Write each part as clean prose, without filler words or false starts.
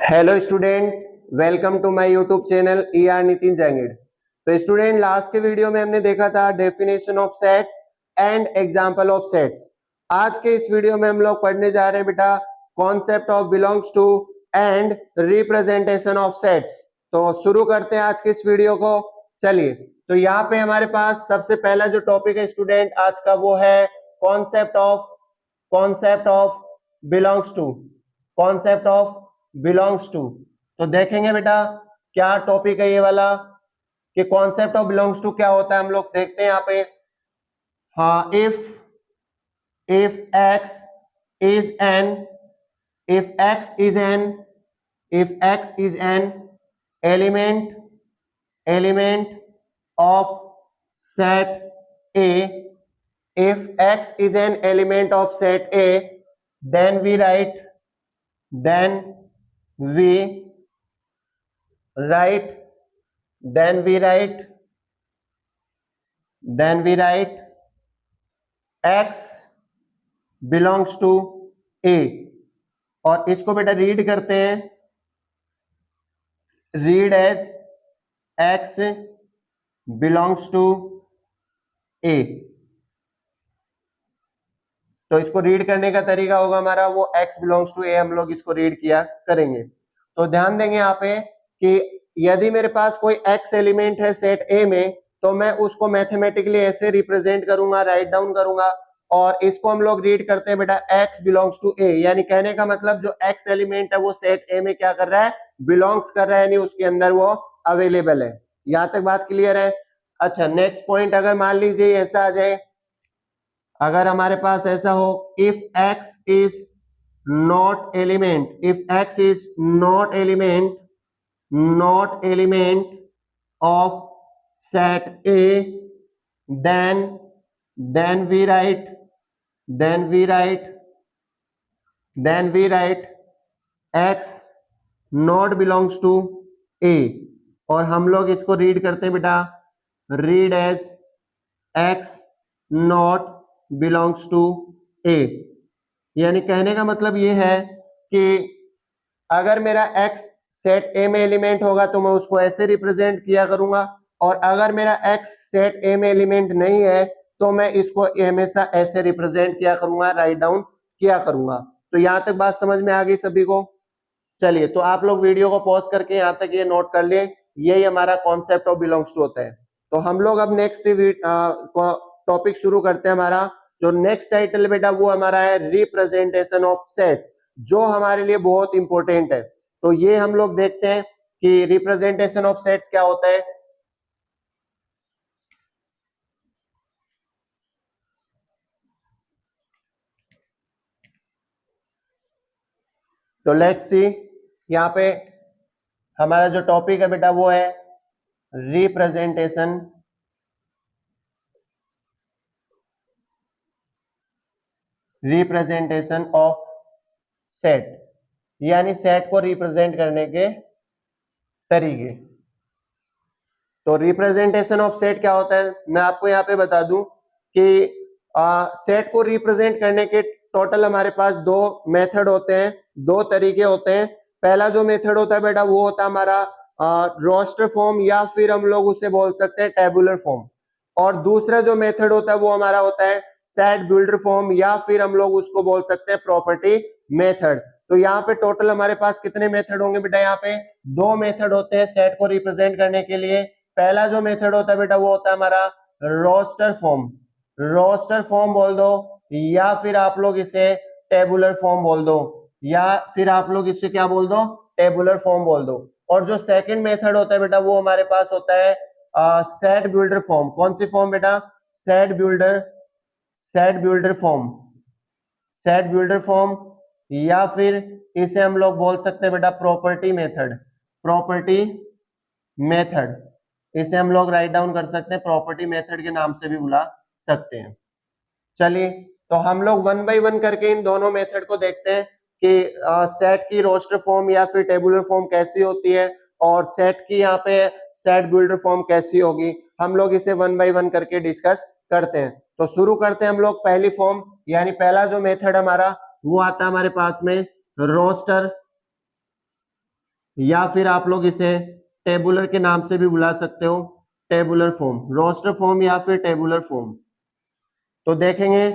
Hello student, welcome to my YouTube channel ER Nitin Jangid. तो student, last के video में हमने देखा था definition of sets and example of sets. आज के इस वीडियो में हम लोग पढ़ने जा रहे हैं बेटा concept of belongs to and representation of sets. तो शुरू करते हैं आज के इस वीडियो को। चलिए, तो यहाँ पे हमारे पास सबसे पहला जो टॉपिक है स्टूडेंट आज का, वो है concept of belongs to. Concept of belongs to. तो देखेंगे बेटा क्या टॉपिक है ये वाला कि कॉन्सेप्ट ऑफ बिलोंग्स टू क्या होता है। हम लोग देखते हैं यहाँ पे। हाँ, if x is an if x is an if x is an element of set A, if x is an element of set A, then we write then we write x belongs to A। और इसको बेटा read करते हैं, read as x belongs to A। तो इसको read करने का तरीका होगा हमारा वो x belongs to A, हम लोग इसको रीड किया करेंगे। तो ध्यान देंगे यहाँ पे कि यदि मेरे पास कोई x एलिमेंट है सेट A में, तो मैं उसको मैथमेटिकली ऐसे रिप्रेजेंट करूंगा, राइट डाउन करूंगा। और इसको हम लोग रीड करते हैं बेटा x belongs to A, यानी कहने का मतलब जो x एलिमेंट है वो सेट A में क्या कर रहा है, बिलोंग्स कर रहा है, यानी उसके अंदर वो अवेलेबल है। यहां तक बात क्लियर है। अच्छा, नेक्स्ट पॉइंट अगर मान लीजिए ऐसा आ जाए, अगर हमारे पास ऐसा हो, if x is not element of set A, then we write x not belongs to A। और हम लोग इसको रीड करते हैं बेटा, read as x not belongs to A। यानी कहने का मतलब ये है कि अगर मेरा x सेट A में एलिमेंट होगा तो मैं उसको ऐसे रिप्रेजेंट किया करूंगा, और अगर मेरा x सेट A में एलिमेंट नहीं है तो मैं इसको हमेशा ऐसे रिप्रेजेंट किया करूंगा, राइट डाउन किया करूंगा। तो यहां तक बात समझ में आ गई सभी को। चलिए, तो आप लोग वीडियो को पॉज करके यहां तक ये नोट कर ले, यही हमारा कॉन्सेप्ट ऑफ बिलोंग्स टू होता है। तो हम लोग अब नेक्स्ट टॉपिक शुरू करते हैं। हमारा जो नेक्स्ट टाइटल बेटा वो हमारा है रिप्रेजेंटेशन ऑफ सेट्स, जो हमारे लिए बहुत इंपॉर्टेंट है। तो ये हम लोग देखते हैं कि रिप्रेजेंटेशन ऑफ सेट्स क्या होता है। तो लेट्स सी, यहाँ पे हमारा जो टॉपिक है बेटा वो है रिप्रेजेंटेशन ऑफ सेट, यानी सेट को रिप्रेजेंट करने के तरीके। तो रिप्रेजेंटेशन ऑफ सेट क्या होता है, मैं आपको यहाँ पे बता दूं कि सेट को रिप्रेजेंट करने के टोटल हमारे पास दो मेथड होते हैं, दो तरीके होते हैं। पहला जो मेथड होता है बेटा वो होता है हमारा रोस्टर फॉर्म, या फिर हम लोग उसे बोल सकते हैं टेबुलर फॉर्म। और दूसरा जो मेथड होता है वो हमारा होता है सेट बिल्डर फॉर्म, या फिर हम लोग उसको बोल सकते हैं प्रॉपर्टी मेथड। तो यहाँ पे टोटल हमारे पास कितने मेथड होंगे बेटा, यहाँ पे दो मेथड होते हैं सेट को रिप्रेजेंट करने के लिए। पहला जो मेथड होता है बेटा वो होता है हमारा रोस्टर फॉर्म बोल दो, या फिर आप लोग इसे टेबुलर फॉर्म बोल दो, या फिर आप लोग इसे क्या बोल दो, टेबुलर फॉर्म बोल दो। और जो सेकंड मेथड होता है बेटा वो हमारे पास होता है सेट बिल्डर फॉर्म। कौन सी फॉर्म बेटा, सेट बिल्डर फॉर्म, या फिर इसे हम लोग बोल सकते हैं बेटा प्रॉपर्टी मेथड। इसे हम लोग राइट डाउन कर सकते हैं, प्रॉपर्टी मेथड के नाम से भी बुला सकते हैं। चलिए, तो हम लोग वन बाय वन करके इन दोनों मेथड को देखते हैं कि सेट की रोस्टर फॉर्म या फिर टेबुलर फॉर्म कैसी होती है, और सेट की यहाँ पे सेट बिल्डर फॉर्म कैसी होगी। हम लोग इसे वन बाय वन करके डिस्कस करते हैं। तो शुरू करते हैं हम लोग पहली फॉर्म, यानी पहला जो मेथड हमारा वो आता है हमारे पास में रोस्टर या फिर आप लोग इसे टेबुलर के नाम से भी बुला सकते हो, टेबुलर फॉर्म, रोस्टर फॉर्म या फिर टेबुलर फॉर्म। तो देखेंगे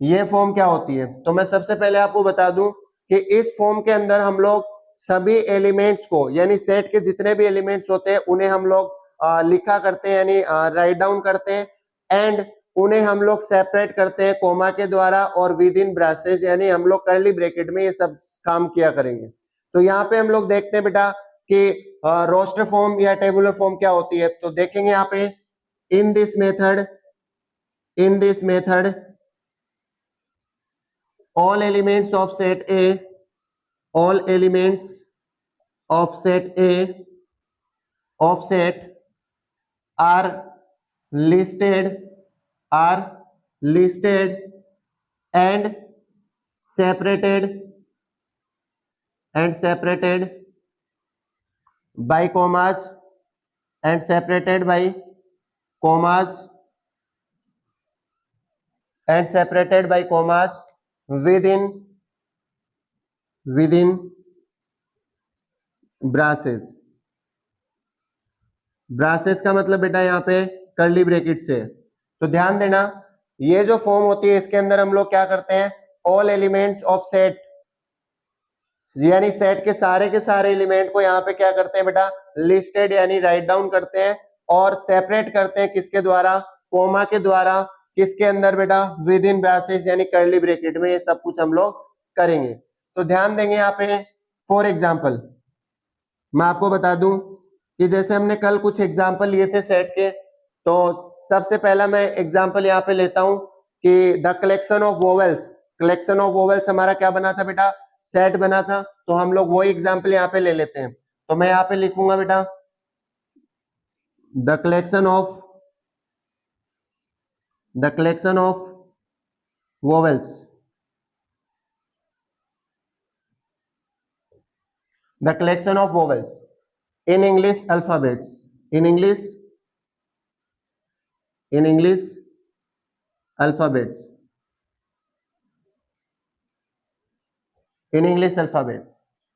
ये फॉर्म क्या होती है। तो मैं सबसे पहले आपको बता दूं कि इस फॉर्म के अंदर हम लोग सभी एलिमेंट्स को, यानी सेट के जितने भी एलिमेंट्स होते हैं उन्हें हम लोग लिखा करते हैं, यानी राइट डाउन करते हैं, एंड उन्हें हम लोग सेपरेट करते हैं कोमा के द्वारा और विद इन ब्रेसेस, यानी हम लोग कर्ली ब्रैकेट में ये सब काम किया करेंगे। तो यहाँ पे हम लोग देखते हैं बेटा कि रोस्टर फॉर्म या टेबुलर फॉर्म क्या होती है। तो देखेंगे यहाँ पे in this method all elements of set A, all elements of set A of set are listed and separated by commas within braces. Braces का मतलब बेटा यहाँ पे कर्ली ब्रैकेट से। तो ध्यान देना ये जो फॉर्म होती है इसके अंदर हम लोग क्या करते हैं, ऑल एलिमेंट्स ऑफ सेट, यानी सेट के सारे एलिमेंट को यहाँ पे क्या करते हैं बेटा, लिस्टेड यानी राइट डाउन करते हैं और सेपरेट करते हैं किसके द्वारा, कोमा के द्वारा, किसके अंदर बेटा, विद इन ब्रासेस यानी कर्ली ब्रैकेट में। ये सब कुछ हम लोग करेंगे। तो ध्यान देंगे यहाँ पे। फॉर एग्जाम्पल मैं आपको बता दूं कि जैसे हमने कल कुछ एग्जाम्पल लिए थे सेट के, तो सबसे पहला मैं एग्जाम्पल यहाँ पे लेता हूं कि द कलेक्शन ऑफ वोवेल्स हमारा क्या बना था बेटा, सेट बना था। तो हम लोग वही एग्जाम्पल यहाँ पे ले लेते हैं। तो मैं यहाँ पे लिखूंगा बेटा the collection of vowels, the collection of vowels in English alphabets, in English alphabets, in English alphabet।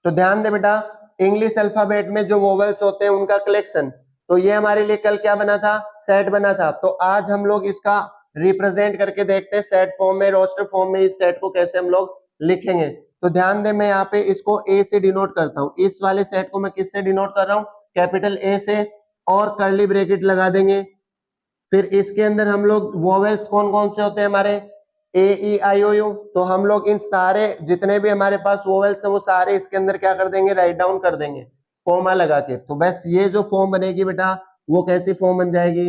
तो ध्यान दे बेटा इंग्लिश अल्फाबेट में जो वोवेल्स होते हैं उनका कलेक्शन, तो ये हमारे लिए कल क्या बना था, सेट बना था। तो आज हम लोग इसका रिप्रेजेंट करके देखते हैं सेट फॉर्म में, रोस्टर फॉर्म में इस सेट को कैसे हम लोग लिखेंगे। तो ध्यान दे मैं यहाँ पे इसको ए से डिनोट करता हूँ, इस वाले सेट को मैं किससे डिनोट कर रहा हूँ, कैपिटल ए से, और कर्ली ब्रैकेट लगा देंगे। फिर इसके अंदर हम लोग वोवेल्स कौन कौन से होते हैं हमारे, ए ई आई ओ यू। तो हम लोग इन सारे जितने भी हमारे पास वोवेल्स हैं वो सारे इसके अंदर क्या कर देंगे, राइट डाउन कर देंगे कोमा लगा के। तो बस ये जो फॉर्म बनेगी बेटा वो कैसी फॉर्म बन जाएगी,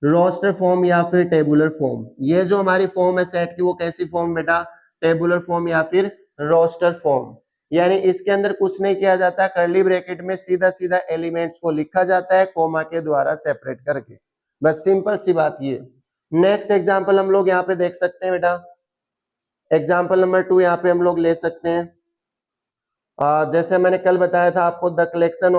रोस्टर फॉर्म या फिर टेबुलर फॉर्म। ये जो हमारी फॉर्म है सेट की वो कैसी फॉर्म बेटा, टेबुलर फॉर्म या फिर रोस्टर फॉर्म। यानी इसके अंदर कुछ नहीं किया जाता, कर्ली ब्रैकेट में सीधा सीधा एलिमेंट्स को लिखा जाता है कोमा के द्वारा सेपरेट करके। बस सिंपल सी बात ये। नेक्स्ट एग्जांपल हम लोग यहाँ पे देख सकते हैं बेटा, एग्जांपल नंबर 2 यहाँ पे हम लोग ले सकते हैं। जैसे मैंने कल बताया था आपको the collection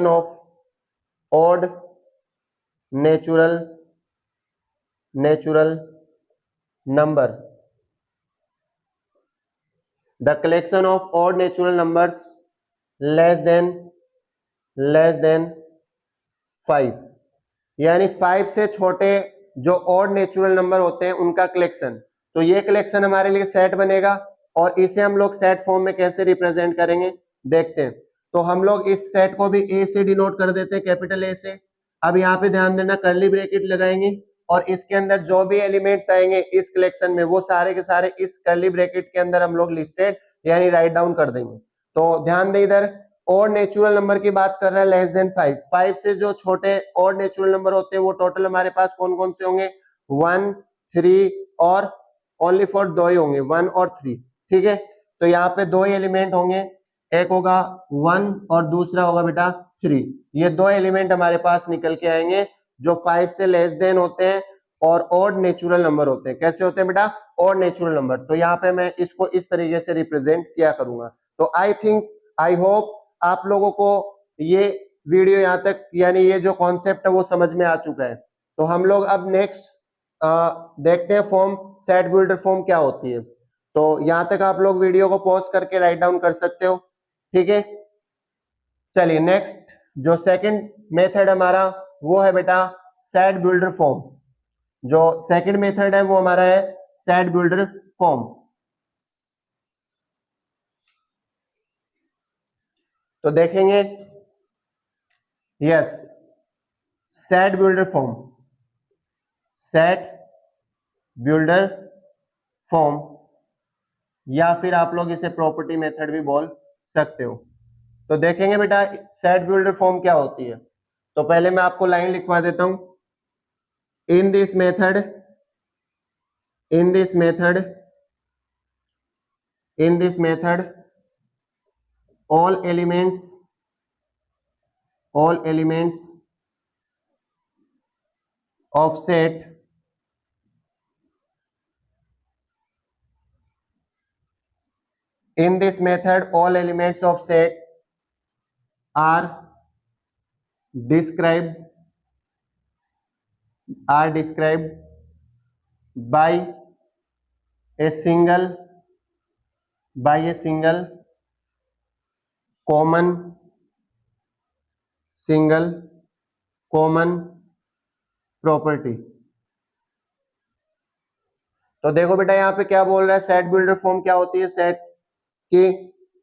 of odd natural number, the collection of odd natural numbers less than 5, यानी 5 से छोटे जो ऑड नेचुरल नंबर होते हैं उनका कलेक्शन। तो ये कलेक्शन हमारे लिए सेट बनेगा और इसे हम लोग सेट फॉर्म में कैसे रिप्रेजेंट करेंगे देखते हैं। तो हम लोग इस सेट को भी ए से डिनोट कर देते हैं, कैपिटल ए से। अब यहाँ पे ध्यान देना कर्ली ब्रैकेट लगाएंगे और इसके अंदर जो भी एलिमेंट्स आएंगे इस कलेक्शन में वो सारे के सारे इस कर्ली ब्रैकेट के अंदर हम लोग लिस्टेड यानी राइट डाउन कर देंगे। तो ध्यान दे इधर और नेचुरल नंबर की बात कर रहा है लेस देन 5 से जो छोटे और नेचुरल नंबर होते हैं वो टोटल हमारे पास कौन कौन से होंगे, 1, 3 और ओनली फॉर 2 ही होंगे, 1 और 3। ठीक है, तो यहाँ पे 2 एलिमेंट होंगे, एक होगा 1 और दूसरा होगा बेटा 3। ये 2 एलिमेंट हमारे पास निकल के आएंगे जो 5 से लेस देन होते हैं और ऑड नेचुरल नंबर होते हैं। कैसे होते हैं बेटा, ऑड नेचुरल नंबर। तो यहाँ पे मैं इसको इस तरीके से रिप्रेजेंट किया करूंगा। तो आई होप आप लोगों को ये वीडियो यहाँ तक यानी ये जो कॉन्सेप्ट है वो समझ में आ चुका है। तो हम लोग अब नेक्स्ट देखते हैं फॉर्म सेट बिल्डर फॉर्म क्या होती है। तो यहां तक आप लोग वीडियो को पॉज करके राइट डाउन कर सकते हो, ठीक है। चलिए नेक्स्ट जो सेकंड मेथड हमारा वो है बेटा सेट बिल्डर फॉर्म। जो सेकंड मेथड है वो हमारा है सेट बिल्डर फॉर्म। तो देखेंगे yes set builder form, set builder form या फिर आप लोग इसे प्रॉपर्टी मेथड भी बोल सकते हो। तो देखेंगे बेटा सेट बिल्डर फॉर्म क्या होती है। तो पहले मैं आपको लाइन लिखवा देता हूं। In this method, in this method, in this method all elements of set in this method all elements of set are described by a single common property. तो देखो बेटा यहाँ पे क्या बोल रहा है, सेट बिल्डर फॉर्म क्या होती है सेट की।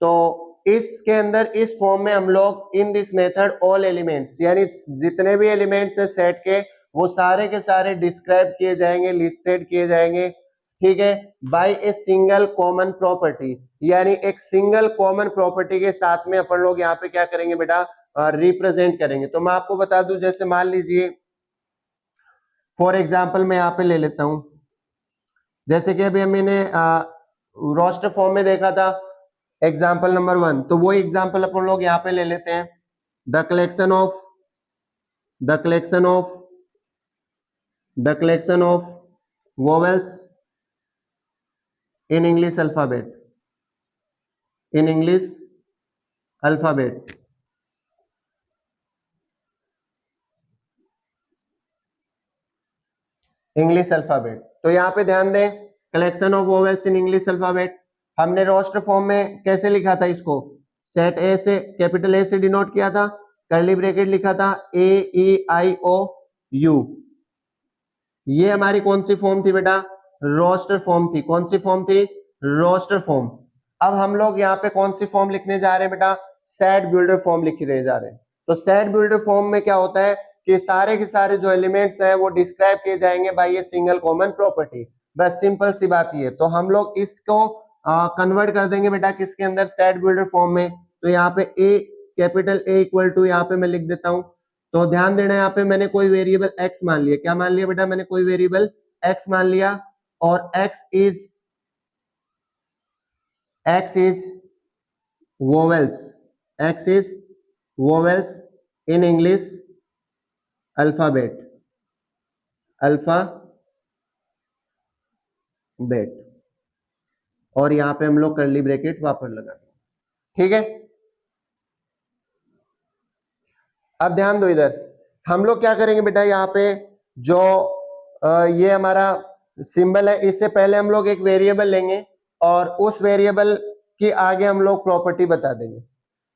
तो इसके अंदर इस फॉर्म में हम लोग in this method all elements यानी जितने भी एलिमेंट्स है सेट के वो सारे के सारे डिस्क्राइब किए जाएंगे, लिस्टेड किए जाएंगे, ठीक है, by a single common property. यानी एक सिंगल कॉमन प्रॉपर्टी के साथ में अपन लोग यहाँ पे क्या करेंगे बेटा रिप्रेजेंट करेंगे। तो मैं आपको बता दूं, जैसे मान लीजिए फॉर एग्जाम्पल मैं यहाँ पे ले लेता हूं, जैसे कि अभी मैंने रोस्टर फॉर्म में देखा था एग्जाम्पल नंबर 1, तो वो एग्जाम्पल अपन लोग यहाँ पे ले लेते हैं। The collection of vowels in English alphabet, English alphabet. तो यहाँ पे ध्यान दें collection of vowels in English alphabet हमने रोस्टर फॉर्म में कैसे लिखा था, इसको सेट ए से कैपिटल ए से डिनोट किया था, कर्ली ब्रैकेट लिखा था AEIOU। ये हमारी कौन सी फॉर्म थी बेटा, रोस्टर फॉर्म थी। कौन सी फॉर्म थी, रोस्टर फॉर्म। अब हम लोग यहाँ पे कौन सी फॉर्म लिखने जा रहे हैं बेटा, सेट बिल्डर फॉर्म लिख रहे जा रहे हैं। तो सेट बिल्डर फॉर्म में क्या होता है कि सारे के सारे जो एलिमेंट्स हैं वो डिस्क्राइब किए जाएंगे बाय ये सिंगल कॉमन प्रॉपर्टी। बस सिंपल सी बात ये। तो हम लोग इसको कन्वर्ट कर देंगे बेटा किसके अंदर, सेट बिल्डर फॉर्म में। तो यहाँ पे ए कैपिटल ए इक्वल टू यहाँ पे मैं लिख देता हूं। तो ध्यान देना यहाँ पे मैंने कोई वेरिएबल x मान लिया। क्या मान लिया बेटा, मैंने कोई वेरिएबल x मान लिया और x is vowels in English alphabet और यहाँ पे हम लोग कर्ली ब्रैकेट वापस लगा दें, ठीक है। अब ध्यान दो इधर, हम लोग क्या करेंगे बेटा, यहाँ पे जो ये हमारा सिंबल है इससे पहले हम लोग एक वेरिएबल लेंगे और उस वेरिएबल की आगे हम लोग प्रॉपर्टी बता देंगे।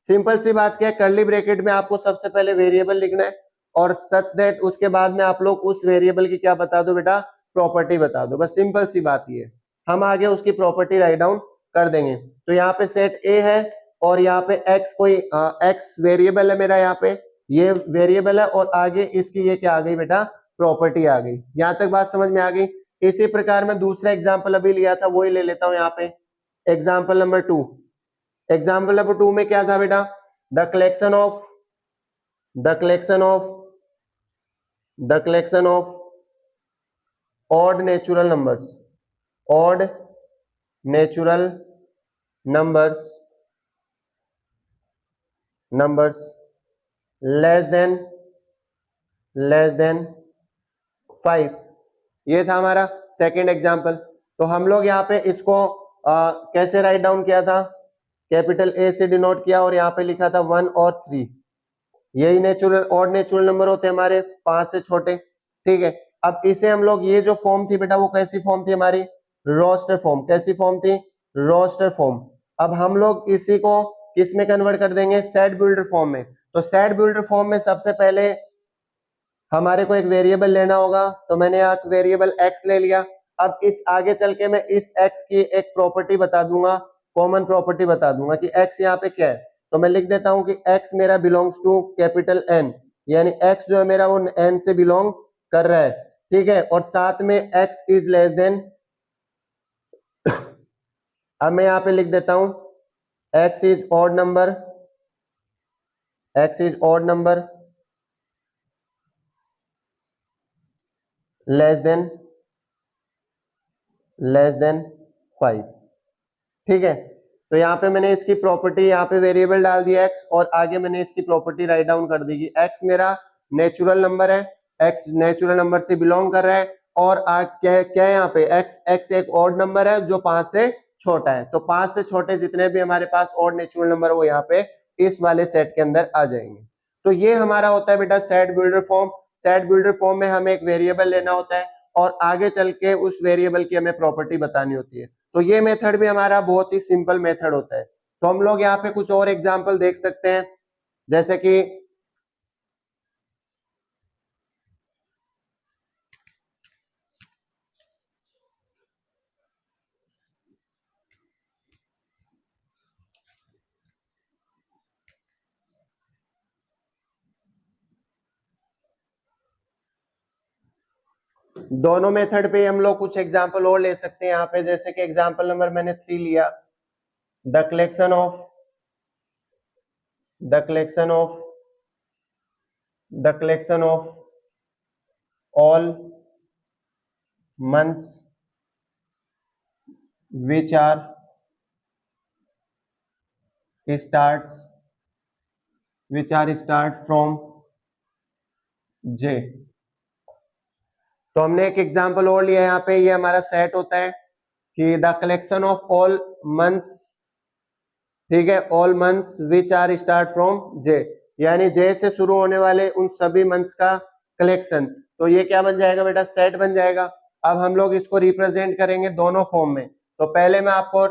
सिंपल सी बात क्या है, कर्ली ब्रैकेट में आपको सबसे पहले वेरिएबल लिखना है और सच दैट उसके बाद में आप लोग उस वेरिएबल की क्या बता दो बेटा, प्रॉपर्टी बता दो। बस सिंपल सी बात ये, हम आगे उसकी प्रॉपर्टी राइट डाउन कर देंगे। तो यहाँ पे सेट ए है और यहाँ पे x कोई x वेरिएबल है मेरा, यहाँ पे ये वेरिएबल है और आगे इसकी ये क्या आ गई बेटा, प्रॉपर्टी आ गई। यहां तक बात समझ में आ गई। इसी प्रकार मैं दूसरा एग्जांपल अभी लिया था वही ले लेता हूं यहाँ पे, एग्जांपल नंबर 2। एग्जांपल नंबर 2 में क्या था बेटा, the collection of odd natural numbers less than 5। ये था हमारा सेकंड एग्जांपल। तो हम लोग यहाँ पे इसको कैसे राइट डाउन किया था, कैपिटल ए से डिनोट किया और यहाँ पे लिखा था 1 और 3। यही नेचुरल ऑड नेचुरल नंबर होते हैं हमारे 5 से छोटे, ठीक है। अब इसे हम लोग, ये जो फॉर्म थी बेटा वो कैसी फॉर्म थी हमारी, रोस्टर फॉर्म। कैसी फॉर्म थी, रोस्टर फॉर्म। अब हम लोग इसी को किस में कन्वर्ट कर देंगे, सेट बिल्डर फॉर्म में। तो सेट बिल्डर फॉर्म में सबसे पहले हमारे को एक वेरिएबल लेना होगा, तो मैंने यहाँ वेरिएबल x ले लिया। अब इस आगे चल के मैं इस x की एक प्रॉपर्टी बता दूंगा, कॉमन प्रॉपर्टी बता दूंगा कि x यहाँ पे क्या है। तो मैं लिख देता हूं कि x मेरा बिलोंग्स टू कैपिटल N, यानी x जो है मेरा वो n से बिलोंग कर रहा है, ठीक है। और साथ में x इज लेस देन, अब मैं यहाँ पे लिख देता हूं x is odd number, x is odd number less than 5, ठीक है। तो यहाँ पे मैंने इसकी प्रॉपर्टी, यहाँ पे वेरिएबल डाल दिया x, और आगे मैंने इसकी प्रॉपर्टी राइट डाउन कर दी कि x मेरा नेचुरल नंबर है, x नेचुरल नंबर से बिलोंग कर रहा है, और क्या क्या यहाँ पे x एक ऑड नंबर है जो 5 से छोटा है। तो 5 से छोटे जितने भी हमारे पास ऑड नेचुरल नंबर वो यहाँ पे इस वाले सेट के अंदर आ जाएंगे। तो ये हमारा होता है बेटा set builder form. Set builder form में हमें एक वेरिएबल लेना होता है और आगे चल के उस वेरिएबल की हमें प्रॉपर्टी बतानी होती है। तो ये मेथड भी हमारा बहुत ही सिंपल मेथड होता है। तो हम लोग यहाँ पे कुछ और एग्जांपल देख सकते हैं, जैसे कि दोनों मेथड पे हम लोग कुछ एग्जांपल और ले सकते हैं यहाँ पे, जैसे कि एग्जांपल नंबर मैंने 3 लिया, the collection of all months which are start from J। तो हमने एक एग्जांपल और लिया यहाँ पे, ये हमारा सेट होता है कि the collection of all months, ठीक है, all months which are start from J, यानी J से शुरू होने वाले उन सभी मंथ्स का कलेक्शन। तो ये क्या बन जाएगा बेटा, सेट बन जाएगा। अब हम लोग इसको रिप्रेजेंट करेंगे दोनों फॉर्म में। तो पहले मैं आपको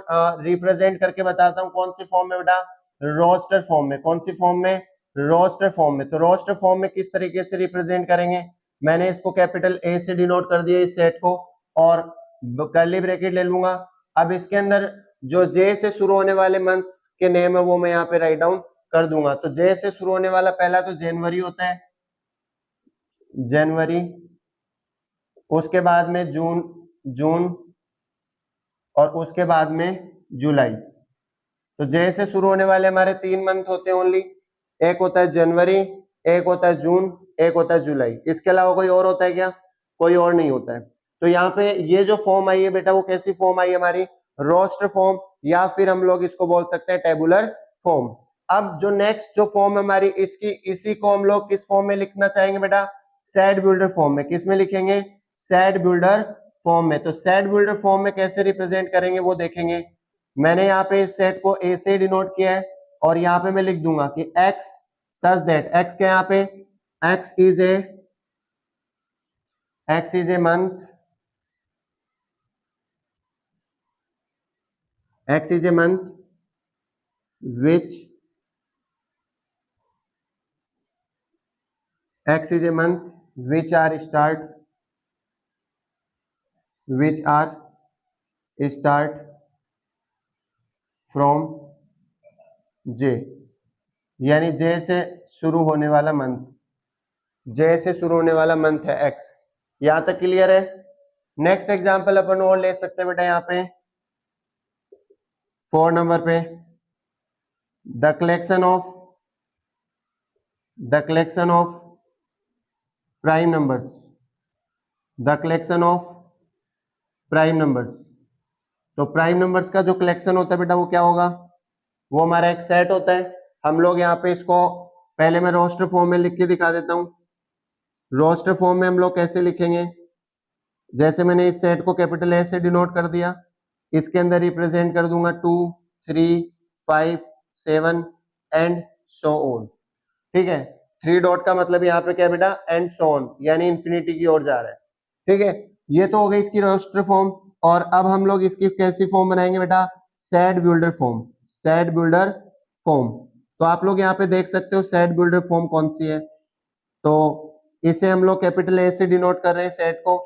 रिप्रेजेंट करके बताता हूँ कौन सी फॉर्म में बेटा, रोस्टर फॉर्म में। कौन सी फॉर्म में, रोस्टर फॉर्म में। तो रोस्टर फॉर्म में किस तरीके से रिप्रेजेंट करेंगे, मैंने इसको कैपिटल A से डिनोट कर दिया इस सेट को, और कर्ली ब्रैकेट ले लूंगा। अब इसके अंदर जो J से शुरू होने वाले मंथ्स के नेम है वो मैं यहाँ पे राइट डाउन कर दूंगा। तो J से शुरू होने वाला पहला तो जनवरी होता है, जनवरी, उसके बाद में जून, और उसके बाद में जुलाई। तो J से शुरू होने वाले हमारे 3 मंथ होते हैं ओनली, एक होता है जनवरी, एक होता है जून, एक होता है जुलाई। इसके अलावा कोई और होता है क्या, कोई और नहीं होता है। तो यहाँ पे ये जो फॉर्म आई है बेटा वो कैसी फॉर्म आई है हमारी, रोस्टर फॉर्म, या फिर हम लोग इसको बोल सकते हैं टेबुलर फॉर्म। अब जो नेक्स्ट जो फॉर्म हमारी इसकी, इसी को हम लोग किस फॉर्म में लिखना चाहेंगे बेटा, सेट बिल्डर फॉर्म में। किस में लिखेंगे, सेट बिल्डर फॉर्म में। तो सेट बिल्डर फॉर्म में कैसे रिप्रेजेंट करेंगे वो देखेंगे। मैंने यहाँ पे इस सेट को A से डिनोट किया है, और यहाँ पे मैं लिख दूंगा कि x सच दैट, x क्या यहाँ पे, x is a month, x is a month which x is a month which are start from J, यानी J से शुरू होने वाला मंथ, J से शुरू होने वाला मंथ है x। यहां तक क्लियर है। नेक्स्ट एग्जांपल अपन और ले सकते हैं बेटा, यहाँ पे 4 नंबर पे, the collection of prime numbers, the collection of prime numbers. तो प्राइम नंबर्स का जो कलेक्शन होता है बेटा वो क्या होगा, वो हमारा एक सेट होता है। हम लोग यहाँ पे इसको पहले मैं रोस्टर फॉर्म में लिख के दिखा देता हूँ। रोस्टर फॉर्म में हम लोग कैसे लिखेंगे, जैसे मैंने इस सेट को कैपिटल A से डिनोट कर दिया, इसके अंदर रिप्रेजेंट कर दूंगा 2, 3, 5, 7 एंड सो ऑन, ठीक है। 3 डॉट का मतलब यहाँ पे क्या है बेटा, एंड सो ऑन, यानी इंफिनिटी की ओर जा रहा है। ठीक है, ये तो हो गई इसकी रोस्टर फॉर्म। और अब हम लोग इसकी कैसी फॉर्म बनाएंगे बेटा, set builder form, set builder form. तो आप लोग यहाँ पे देख सकते हो सेट बिल्डर फॉर्म कौन सी है। तो इसे हम लोग कैपिटल ए से डिनोट कर रहे हैं सेट को।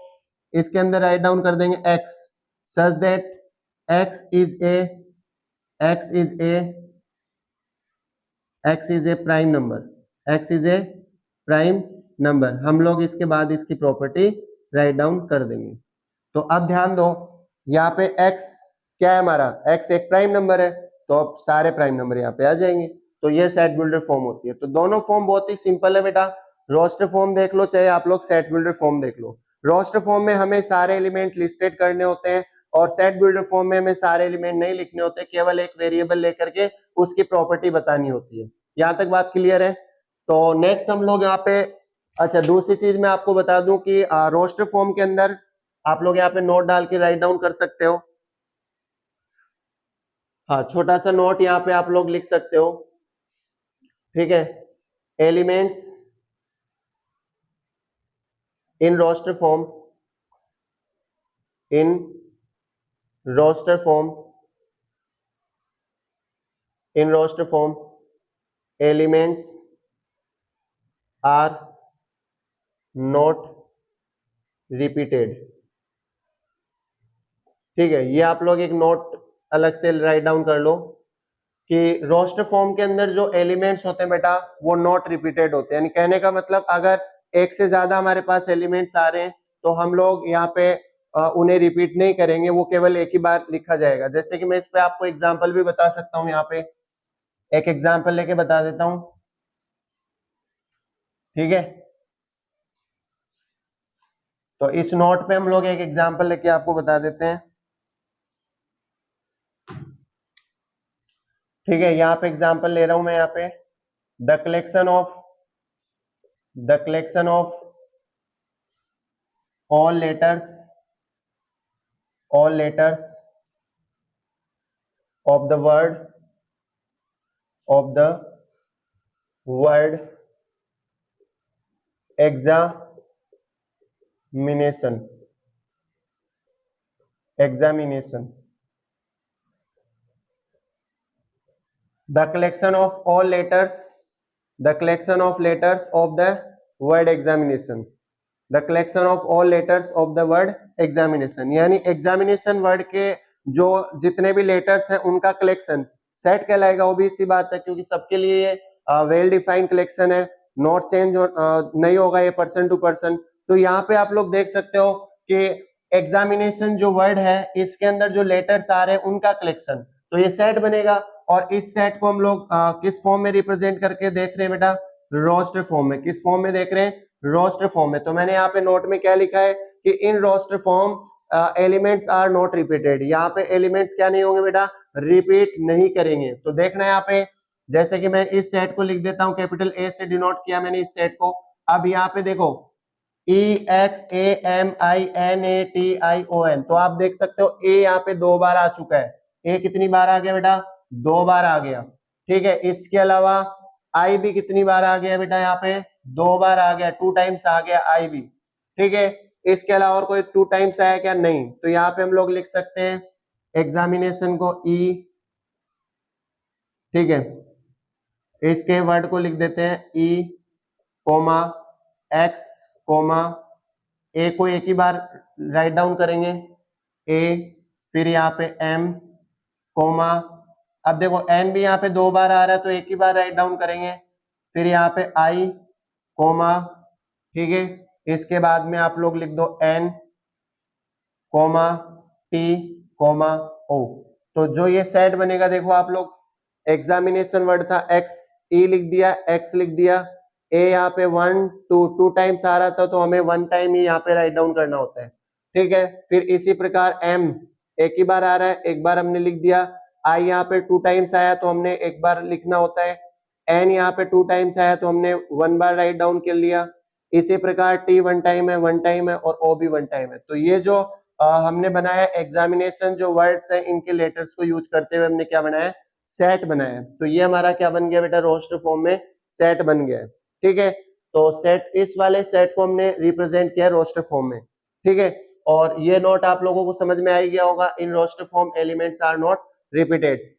इसके अंदर राइट डाउन कर देंगे x such that x is a prime number, x is a prime number. हम लोग इसके बाद इसकी प्रॉपर्टी राइट डाउन कर देंगे। तो अब ध्यान दो, यहाँ पे x क्या है हमारा, x एक प्राइम नंबर है, तो अब सारे प्राइम नंबर यहाँ पे आ जाएंगे। तो ये सेट बिल्डर फॉर्म होती है। तो दोनों फॉर्म बहुत ही सिंपल है बेटा, रोस्टर फॉर्म देख लो चाहे आप लोग सेट बिल्डर फॉर्म देख लो। रोस्टर फॉर्म में हमें सारे एलिमेंट लिस्टेड करने होते हैं और सेट बिल्डर फॉर्म में हमें सारे एलिमेंट नहीं लिखने होते, केवल एक वेरिएबल लेकर के उसकी प्रॉपर्टी बतानी होती है। यहाँ तक बात क्लियर है। तो नेक्स्ट हम लोग यहाँ पे, अच्छा दूसरी चीज मैं आपको बता दूं कि रोस्टर फॉर्म के अंदर आप लोग यहाँ पे नोट डाल के राइट डाउन कर सकते हो। हाँ, छोटा सा नोट यहाँ पे आप लोग लिख सकते हो, ठीक है। Elements in roster form, in roster form, in roster form elements are not repeated. ठीक है, ये आप लोग एक नोट अलग से राइट डाउन कर लो कि रोस्टर फॉर्म के अंदर जो एलिमेंट्स होते हैं बेटा वो नॉट रिपीटेड होते हैं। यानी कहने का मतलब अगर एक से ज्यादा हमारे पास एलिमेंट्स आ रहे हैं तो हम लोग यहाँ पे उन्हें रिपीट नहीं करेंगे, वो केवल एक ही बार लिखा जाएगा। जैसे कि मैं इस पे आपको एग्जांपल भी बता सकता हूँ, यहाँ पे एक एग्जांपल लेके बता देता हूँ, ठीक है। तो इस नोट पे हम लोग एक एग्जांपल लेके आपको बता देते हैं, ठीक है। यहाँ पे एग्जांपल ले रहा हूं मैं, यहाँ पे the collection of all letters of the word examination the collection of all letters of the word examination, the collection of all letters of the word examination. यानी एग्जामिनेशन वर्ड के जो जितने भी लेटर्स हैं उनका कलेक्शन सेट कहलाएगा। वो भी इसी बात है क्योंकि सबके लिए वेल डिफाइंड कलेक्शन है, नॉट चेंज नहीं होगा ये पर्सन टू पर्सन। तो यहाँ पे आप लोग देख सकते हो कि एग्जामिनेशन जो वर्ड है इसके अंदर जो लेटर्स आ रहे हैं उनका कलेक्शन, तो ये सेट बनेगा। और इस सेट को हम लोग किस फॉर्म में रिप्रेजेंट करके देख रहे हैं बेटा, रोस्टर फॉर्म में। किस फॉर्म में देख रहे हैं, रोस्टर फॉर्म में। तो मैंने यहाँ पे नोट में क्या लिखा है कि in roster form elements are not repeated. यहाँ पे एलिमेंट्स क्या नहीं होंगे बेटा, रिपीट नहीं करेंगे। तो देखना है यहाँ पे, जैसे कि मैं इस सेट को लिख देता हूँ, कैपिटल ए से डिनोट किया मैंने इस सेट को। अब यहाँ पे देखो EXAMINATION, तो आप देख सकते हो ए यहाँ पे 2 बार आ चुका है। ए कितनी बार आ गया बेटा, 2 बार आ गया, ठीक है। इसके अलावा आई भी कितनी बार आ गया बेटा, यहाँ पे 2 बार आ गया, 2 टाइम्स आ गया आई भी, ठीक है। इसके अलावा और कोई 2 टाइम्स आया क्या, नहीं। तो यहाँ पे हम लोग लिख सकते हैं एग्जामिनेशन को ई, ठीक है। इसके वर्ड को लिख देते हैं ई कोमा एक्स कोमा, ए को एक ही बार राइट डाउन करेंगे ए, फिर यहाँ पे एम कोमा, अब देखो एन भी यहाँ पे 2 बार आ रहा है तो एक ही बार राइट डाउन करेंगे, फिर यहाँ पे आई कोमा, ठीक है। इसके बाद में आप लोग लिख दो एन कोमा टी कोमा ओ। तो जो ये सेट बनेगा देखो आप लोग, एग्जामिनेशन वर्ड था एक्स, ई लिख दिया, एक्स लिख दिया, ए यहाँ पे 1 2 टाइम्स आ रहा था तो हमें 1 टाइम ही यहाँ पे राइट डाउन करना होता है, ठीक है। फिर इसी प्रकार एम एक ही बार आ रहा है, एक बार हमने लिख दिया। आई यहाँ पे 2 टाइम्स आया तो हमने एक बार लिखना होता है। एन यहाँ पे 2 टाइम्स आया तो हमने 1 बार राइट डाउन कर लिया। इसी प्रकार टी 1 टाइम है, 1 टाइम है, और ओ भी 1 टाइम है। तो ये जो हमने बनाया एग्जामिनेशन जो वर्ड्स है इनके लेटर्स को यूज करते हुए हमने क्या बनाया, सेट बनाया। तो ये हमारा क्या बन गया बेटा, रोस्टर फॉर्म में सेट बन गया है, ठीक है। तो सेट, इस वाले सेट को हमने रिप्रेजेंट किया रोस्टर फॉर्म में। ठीक है, और ये नोट आप लोगों को समझ में आ ही गया होगा, in roster form elements are not repeated.